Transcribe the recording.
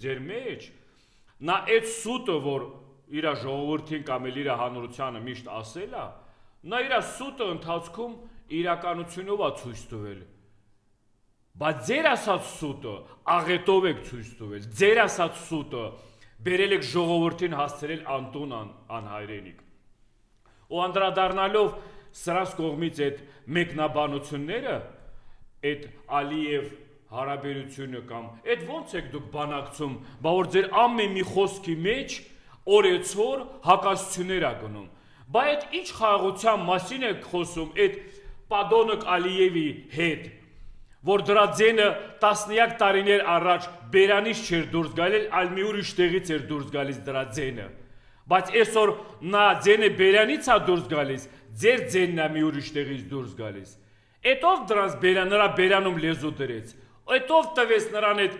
ձեր մեջ, նա այդ սուտը, որ իր ժողովրդին կամ էլ իր հանրությանը միշտ ասել է, նա իր սուտը ընթացքում իրականությունով է ցույց տվել։ Բայց ձեր ասած սուտը աղետով եք ցույց տվել, ձեր ասած սուտը բերել եք ժողովրդին հասցրել անտուն անհայրենիք։ Ու անդրադառնալով սրանց կողմից այդ մեկնաբանությունները, այդ Ալիև հարաբերությունը կամ այդ ոնց եք դուք բանակցում, բա որ ձեր ամեն մի խոսքի մեջ օրեցօր հակասություններ ա գնում։ Բա այդ ինչ խաղաղության մասին եք խոսում այդ Պադոնիկ Ալիևի հետ, որ դրա ձենը տասնյակ տարիներ առաջ բերանից չէր դուրս գալիս, այլ մի ուրիշ տեղից էր դուրս գալիս դրա ձենը։ Բայց այսօր նա ձենը բերանից է դուրս գալիս, ձեր ձենն է մի ուրիշ տեղից դուրս գալիս։ Էդ ով դրանց նրա բերանում լեզու դրեց, էդ ով տվեց նրան այդ